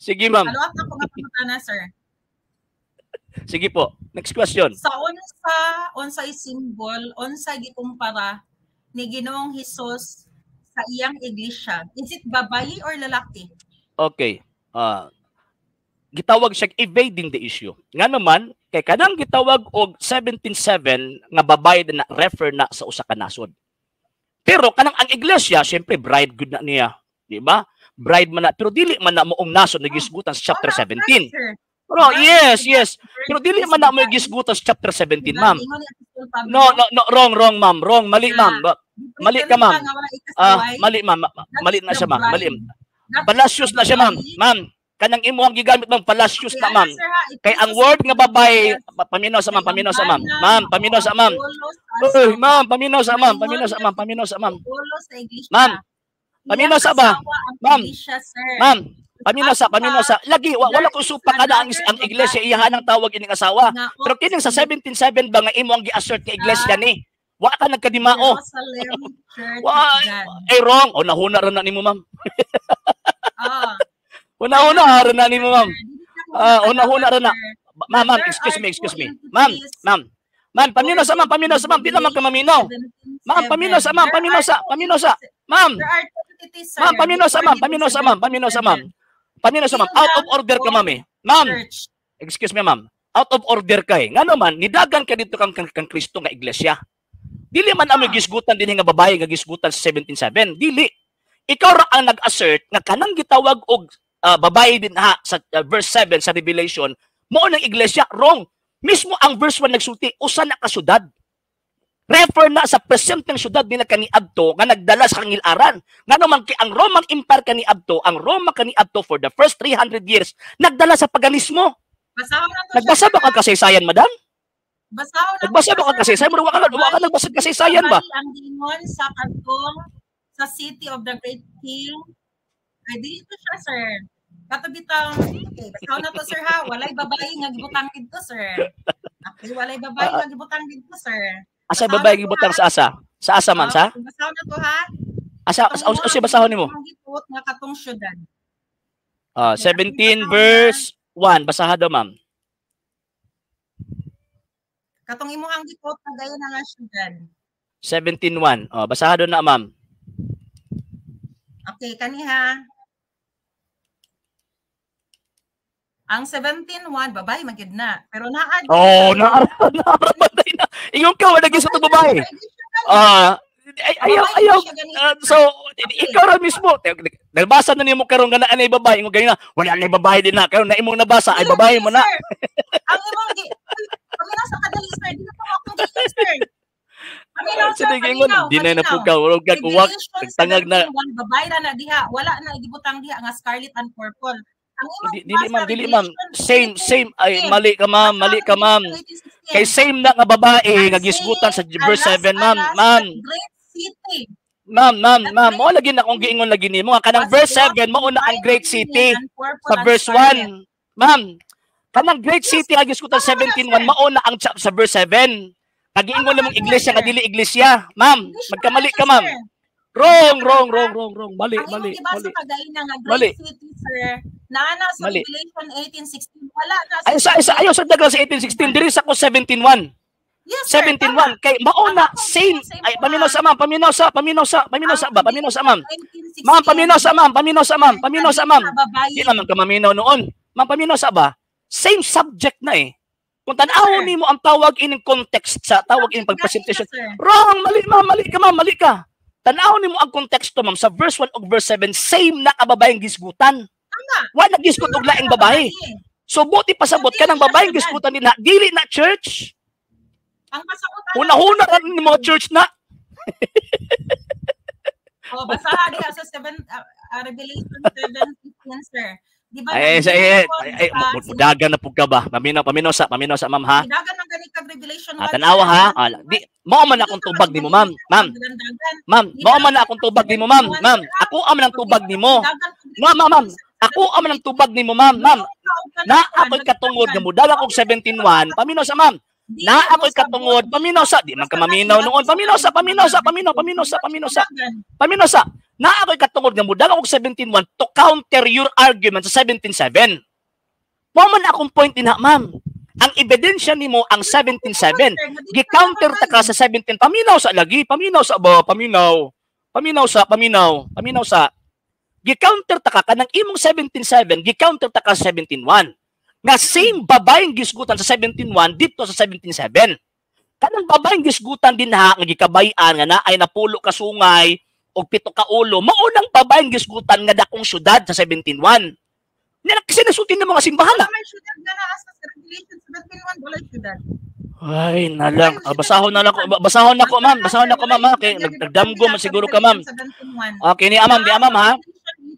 Sige, ma'am. Ano ako nga pangutana, sir? Sige po. Next question. Sa unsay symbol, unsay gikumpara ni Ginoong Hesus sa iyang iglesia? Is it babayi or lalaki? Okay. Gitawag siya evading the issue. Nga naman, kay kanang gitawag og 17:7 nga babae na refer na sa usa ka nasod. Pero kanang ang iglesia, syempre bride good na niya, di ba? Bride man na, pero dili man na moong nasod nagisgutan sa chapter 17. Pero yes. Pero dili man na mo gisgutan sa chapter 17, ma'am. No, wrong, ma'am. Wrong, mali, ma'am. Mali ka, ma'am. Mali, ma'am. Mali na siya, ma'am. Mali. Palacios na siya, ma'am. Ma'am, kanang imo ang gigamit ng palacios na, ma'am. Kay ang word nga babae, paminaw sa ma'am. Ma'am, paminaw sa ma'am. Uy, ma'am, paminaw sa ma'am. Ma'am, paminaw sa ba? Ma'am, paminaw sa. Lagi, wala ko supa kada ang iglesia iyahan ang tawag ining asawa. Pero kining sa 17:7 ba nga imo ang gi-assert nga iglesia ni? Wa ka nagkadimao. Wrong. O nahuna ra na nimo, ma'am. Una-una ra na nimo, ma'am. Una-una ra na. Ma'am, excuse me. Ma'am, paminaw sa ma'am. Di naman ka maminaw. Ma'am, paminaw sa. Ma'am, paminaw sa. Ma'am, paminaw sa, ma'am. Out of order ka, ma'am, eh. Ma'am, excuse me, ma'am. Out of order ka, eh. Nga naman, nidagan ka dito kang Kristo nga iglesia. Dili man amo gisgutan din nga babae nga gisgutan sa 17:7. Dili. Ikaw ra ang nag-assert nga kanang gitawag og babae din ha sa verse 7 sa Revelation, mo ng iglesia. Wrong. Mismo ang verse 1 nagsulti, usa na ka syudad. Refer na sa presenteng syudad nila kaniadto nga nagdala sa kangilaran. Nga naman ang Roman Empire kaniadto, ang Roma kaniadto for the first 300 years nagdala sa paganismo. Nagbasa ba ka kasaysayan, madam? Nagbasa ba ka kasaysayan? Wa ka nagbasa kasaysayan ba? Ang dingon sa kantong sa City of the Great King. Ay dito siya, sir. Katubitang, okay, basaw na to, sir, ha? Walay babae nga gibutang dito, sir. Okay, walay babae nga gibutang dito, sir. Asa babae gibutang sa asa? Sa asa man, sa? Basaw na to, ha? Asa basahon nimo? Nga katong syudad. 17 verse 1, basaha daw, ma'am. Katong imuhang gipot na gaya na nga syudad. 17:1. Basaha daw na, ma'am. Okay, kaniha. Ang 17:1 babae magid na. Pero naa. Naaramatay na. Ingon ka wala gyud sa babae. Ayaw. So ikaw ra mismo. Nabasa na nimo karon nga naa nay babae, ingon gani na wala nay babae din na. Karon na imong nabasa ay babae mo na. Ang imong paminaw sa kadali, sir. Di na pa ako sir. Sige, ingon di na napukaw. Wala kag uwak. Tangag na. Babae ra na diha. Wala na gibutang diha nga scarlet and purple. Dili ma'am. Same. Ay, mali ka ma'am. Kay same na nga babae nga gisgutan sa verse 7, ma'am. Ma'am, mo lagi na akong giingon lagi nimo nga kanang verse 7 mao na ang great city sa verse 1. Ma'am, kanang great city nga gisgutan 17:1 mao na ang sa verse 7. Kagiingon namong iglesia nga dili iglesia. Ma'am, magkamali ka, ma'am. Wrong. Mali. Great city, sir. Naana sa Revelation 18:16. Wala na sa ayaw sa dagla sa 18:16 diri sa ko 17:1. Yes, 17:1 kay mao na same. Ay paminaw sa ma'am. Ma'am, paminaw sa ma'am. Di naman ka maminaw noon. Ma'am, paminaw sa ba? Same subject na eh. Kung tan-awon nimo ang tawag ining context sa tawag ining pagpresentation. Wrong, mali ka. Tan-awon nimo ang konteksto, ma'am, sa verse 1 ug verse 7 same na ka babaeng gisgutan. Wa nagisgot og laing babae. So buti pasabot ka ng babaeng gisgutan nila, dili na church. Ang pasabot una ra ni mga church na. Basaha diha sa Revelation 7:15, sir. Diba? Dagan na pug ka ba? Paminaw sa ma'am, ha? Dagan ng ganit kag Revelation 1. Tanawa, ha? Di mao man akong tubag nimo, ma'am. Mao man akong tubag nimo, ma'am. Ako man ang tubag nimo. Ma'am. Ako man ang tubag nimo, ma'am. Na ako'y katungod nga mudalang og 17:1, paminaw sa, ma'am. Na ako'y katungod, paminaw sa. Di man ka maminaw noon. Paminaw sa. Na ako'y katungod nga mudag ako 17.1 to counter your argument sa 17.7. Mo man akong point din ha, ma'am. Ang ebidensya nimo ang 17.7. Gi-counter ta ka sa 17. Paminaw sa lagi, paminaw sa gi-counter ta ka kanang imong 17.7, gi-counter ta ka sa 17.1. Nga same babaeng gisgutan sa 17.1 dito sa 17.7. Kanang babaeng gisgutan din ha nga gikabayan nga naay napulo ka sungay og pito ka ulo, maunang babaeng gisgutan nga dakong syudad sa 17.1. Nga sinasutin ng mga simbahan na. May syudad nga na sa regulation 17.1 wala syudad. Ay, nalang. Basahon na ko, ma'am. Basahon na ko, ma'am. Okay, nagdamgo man siguro ka, ma'am. Okay, di amam, ha.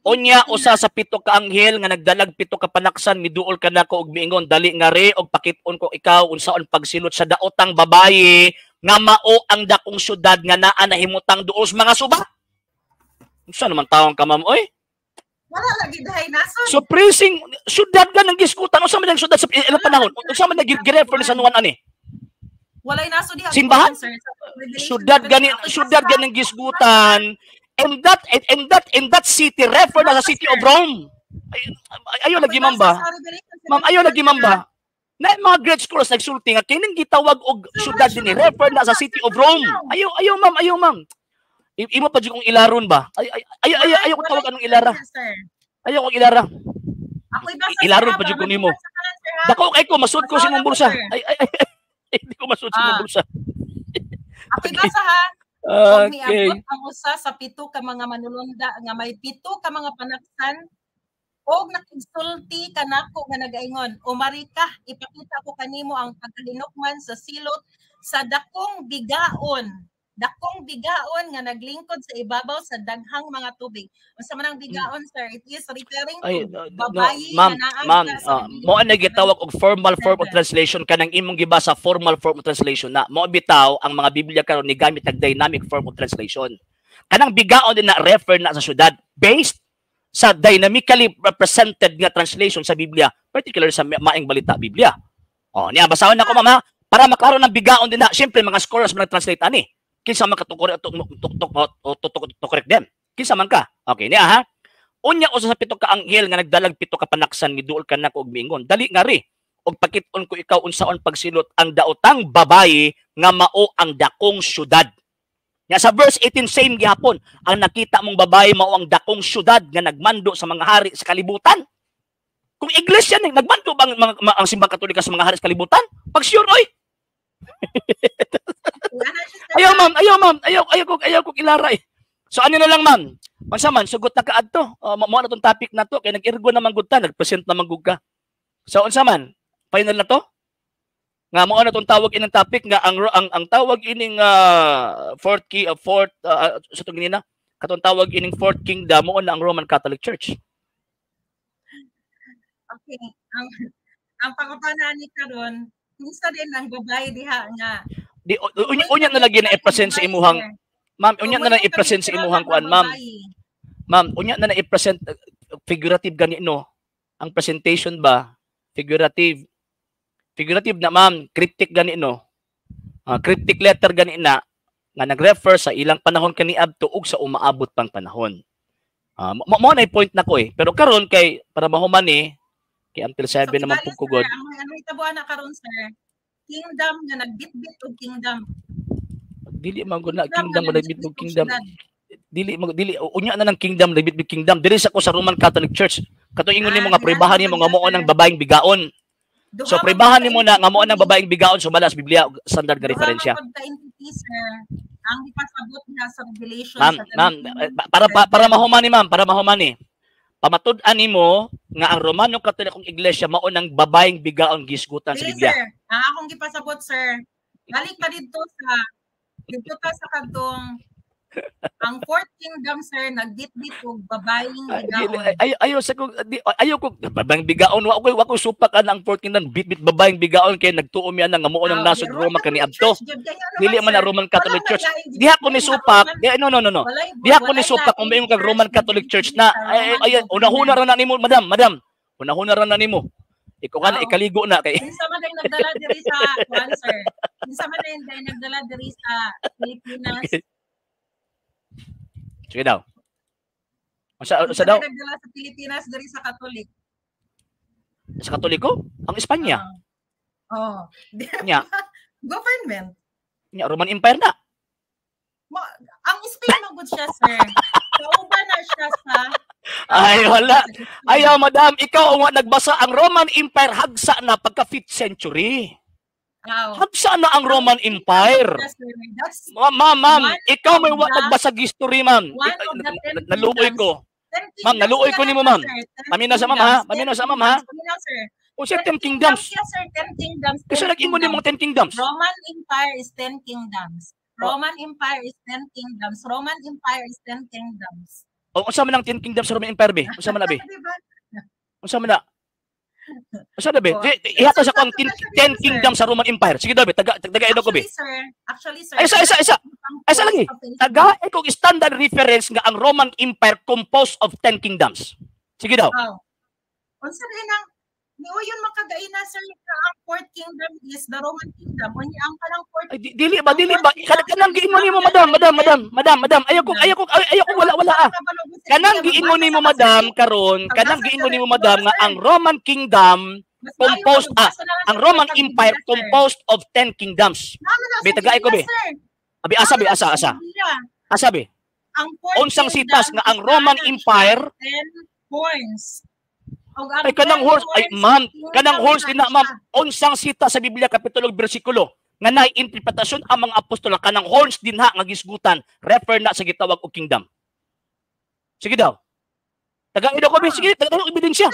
Unya usa sa pito ka anghel nga nagdalag pito ka panaksan miduol ka nako og miingon dali nga re og pakit-on ko ikaw unsaon pagsilot sa daotang babaye nga mao ang dakong syudad nga naa nahimutang duos mga suba. Unsa naman taong ka, ma'am, oy? Wala lagi dahay nason. So pressing syudad ka nang giskutan unsa man ang syudad sa ilang panahon? Unsa man nag-refer ni sa nuwan ani? Walay naso diha. Simbahan? Syudad ganing gisgutan. And that city refer na sa city of Rome. Ayo lagi ma'am ba? Ma'am, ayo lagi ma'am ba? Na mga grade scholars nagsulti nga kining gitawag og syudad dinhi refer na sa city of Rome. Ayo ma'am. Imo pa jud kong ilaron ba? Ayo ko tawag anong ilara. Ayo ko ilara. Ilaron pa jud ko nimo. Dako kay ko masud ko sa imong bulsa. Hindi ko masud sa imong bulsa. Ako basa ha. Okay. Miabot ang usa sa pito ka mga manulunda nga may pito ka mga panaksan og nakigsulti kanako nga nagaingon, "O Marika, ipakita ko kanimo ang pagkalinokman sa silot sa dakong bigaon nga naglingkod sa ibabaw sa daghang mga tubig." Unsa man ang bigaon, sir? It is referring to babayi ma'am, mo ang nagitawag og formal form of translation kanang imong gibasa formal form of translation na mo bitaw ang mga Biblia karon ni gamit ang dynamic form of translation. Kanang bigaon din na refer na sa syudad based sa dynamically represented nga translation sa Biblia, particularly sa Maing Balita Biblia. Niya basahon nako mama para makaroon ng bigaon din na. Syempre mga scholars man translate ani. Kinsa man ka to correct them. Kinsa man ka. Okay niya ha. Unya usa sa pito ka anghel nga nagdalag pito ka panaksan miduol ka nako og miingon. Dali nga ri og pakit-on ko ikaw unsaon pagsilot ang daotang babaye nga mao ang dakong syudad. Nya sa verse 18 same gihapon, ang nakita mong babaye mao ang dakong syudad nga nagmando sa mga hari sa kalibutan. Kung iglesia ni nagmando bang ang simbang katolika sa mga hari sa kalibutan? Pag sure oy. Ayaw ko ilara eh. So ano na lang ma'am? Mansa man sugot na kaadto. Mo na tong topic na to kay nag-irgo naman gud ta, nag-present naman gud ka. So unsa man? Final na to? Nga mo na tong tawag ining topic nga ang tawag ining fourth sa tong ginina katong tawag ining fourth kingdom mo na ang Roman Catholic Church. Okay. Ang pangupanan ni karon unsa din ang babae diha nga di unya na lagi na i-present sa imuhang ma'am, unya na i-present sa imuhang kuan ma'am. Ma'am, unya na i-present figurative gani no. Ang presentation ba figurative na ma'am, cryptic gani no. Cryptic letter gani na nga nag-refer sa ilang panahon kaniadto ug sa umaabot pang panahon. Mo na point na ko eh. Pero karon kay para mahuman eh kay until 7 naman pugkugod. Ang itabuan na karon sir. Kingdom nga nagbitbit og kingdom. Dili man gud na kingdom nga nagbitbit og kingdom. Dili unya na ng kingdom nagbitbit kingdom diri sa ko sa Roman Catholic Church. Kato ingon nimo nga prebahan nimo nga mao nang babaeng bigaon. So prebahan nimo na nga mao nang babaeng bigaon so balas Biblia standard nga referensya. Ang ipasabot niya sa revelation ma'am, para mahumani ma'am, para mahumani. Pamatud-an nimo nga ang Romano Katolikong Iglesia mao nang babaeng bigaon gisgutan sa Biblia. Sir, ang akong gipasabot sir. Balik pa dito sa kadtong ang fourth kingdom sir nagbitbit og babaeng bigaon. Ayo ko babaeng bigaon wa ko supak ang fourth kingdom bitbit babaeng bigaon kay nagtuom yan nga mao nang nasod Roma kaniadto. Dili man ang Roman Catholic Church. Diha ko ni supak. No. Diha ko ni supak kung mayon kag Roman Catholic Church na ay unahuna ra na nimo madam. Unahuna ra na nimo. Ikaw ka na ikaligo na kay. Kinsa man day nagdala diri sa sir. Kinsa man day nagdala diri sa Pilipinas. Sige daw. Sa daw? Nagdala sa Pilipinas diri sa Katolik. Sa Katoliko? Ang Espanya. Oh. Nya. Government. Nya, Roman Empire na. Ang Spain magud siya, sir. Kauban na siya sa Ay, wala. Ayaw, madam, ikaw ang nagbasa ang Roman Empire hagsa na pagka 5th century. Hagsa na ang Roman Empire. Ma'am, ikaw may nagbasa history, ma'am. Naluoy ko. Ma'am, naluoy ko nimo, ma'am. Paminaw sa ma'am, ha? Paminaw sa ma'am, ha? O siya 10 kingdoms. Yes, sir, 10 kingdoms. Kasi nag-ingon din mga 10 kingdoms. Roman Empire is 10 kingdoms. Roman Empire is 10 kingdoms. Roman Empire is 10 kingdoms. O, unsa man ang 10 kingdoms sa Roman Empire, be? Unsa man na, be? Unsa man na? Unsa na, be? Ihata sa kong 10 kingdoms sa Roman Empire. Sige daw, be. Taga-edo ko, be. Actually, sir. Isa lagi. Taga-e kong standard reference nga ang Roman Empire composed of 10 kingdoms. Sige daw. Unsa rin ang yun makagaina, sir, ang fourth kingdom is the Roman kingdom. Unya ang kanang fourth. Dili ba? Kanang giingon nimo, madam. Ayaw ko wala. Kanang giingon nimo, madam, karon, kanang giingon nimo, madam, nga ang Roman kingdom composed ang Roman Empire composed of 10 kingdoms. Be taga ko, be. Abi asa, be, asa. Asa, be. Unsang sitas nga ang Roman Empire 10 horns. Ay, kanang horse, ay ma'am, kanang horse din na, ma'am, unsang sita sa Biblia, kapitulo, bersikulo, nga na-interpretasyon ang mga apostol, kanang horns din ha, nga gisgutan, refer na sa gitawag o kingdom. Sige daw. Taga-ido ko, sige, taga-ido ebidensya.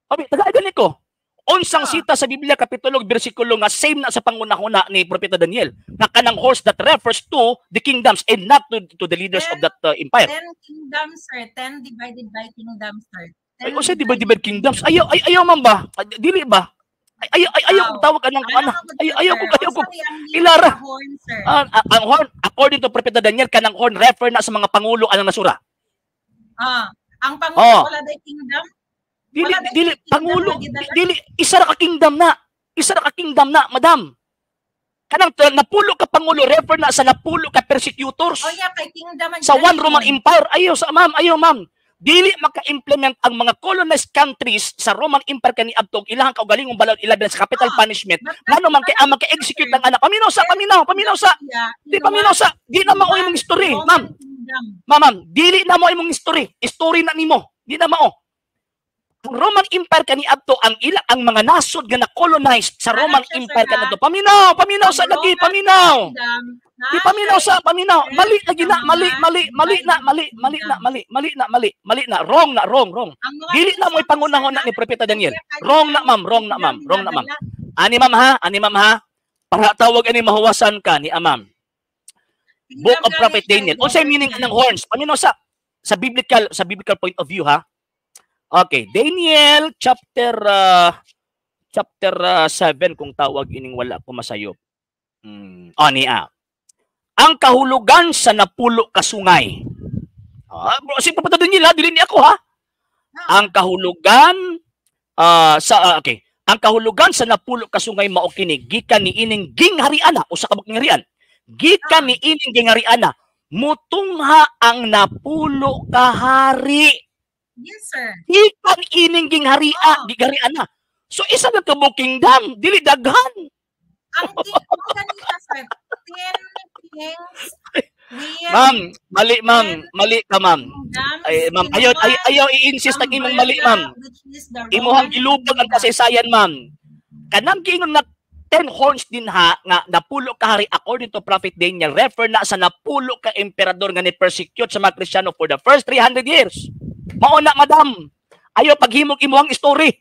Taga-ido ni ko. Unsang sita sa Biblia, kapitulo, bersikulo, nga same na sa pangunahuna ni Propeta Daniel, nga kanang horse that refers to the kingdoms and not to the leaders of that empire. 10 kingdoms, sir. 10 divided by kingdoms, sir. Ay, o siya, divide kingdoms. Ayaw man ba? Dili ba? Ayaw kong tawag ka ng ano. Ayaw ko. Ilara. Ang horn, according to Propeta Daniel, kanang horn refer na sa mga pangulo anang nasura. Ang pangulo wala day kingdom? Dili, pangulo. Dili, isa ra ka kingdom na, madam. Kanang napulo ka pangulo, refer na sa napulo ka persecutors. Kay kingdom sa one Roman Empire. Ayaw, ma'am. Dili maka-implement ang mga colonized countries sa Roman Empire kaniadtong ilahang kaugalingong balod ilabi sa capital punishment ngano man kay ang maka-execute ng anak paminaw sa di na mao imong history, ma'am, dili na mo imong history na nimo, di na mao. Ang Roman Empire kaniadto ang mga nasod nga na-colonized sa Roman Empire kaniadto paminaw sa lagi, paminaw. Di paminaw. Mali na. Wrong na. Dili na mo ipangunahon na ni Propeta Daniel. Wrong na, ma'am. Ani ma'am ha. Para tawag ani mahuwasan ka ni ma'am. Book of Prophet Daniel. Unsay meaning ng horns? Paminaw sa biblical point of view, ha. Okay, Daniel chapter 7 kung tawag ining wala ko masayop. Ang kahulugan sa napulo ka sungay. Si Propeta Daniel, dili ni ako, ha. Ang kahulugan ang kahulugan sa napulo ka sungay mao kini gikan ni ining gingharian o sa kabuk harian. Gikan ni ining gingharian mutungha ang napulo ka hari. Yes, sir. Gikan ining gingharian na. So isa na kabuk kingdom, dili daghan. Ang kanina, sir. 10 kings. Ma'am, mali ka, ma'am. Ay, ma'am, ayaw i-insist ang imong mali, ma'am. Imuhang gilubog ang kasaysayan, ma'am. Kanang giingon na 10 horns din ha, nga napulo ka hari according to Prophet Daniel, refer na sa napulo ka emperador nga ni-persecute sa mga Kristiyano for the first 300 years. Mao na, madam. Ayaw paghimog imuhang story.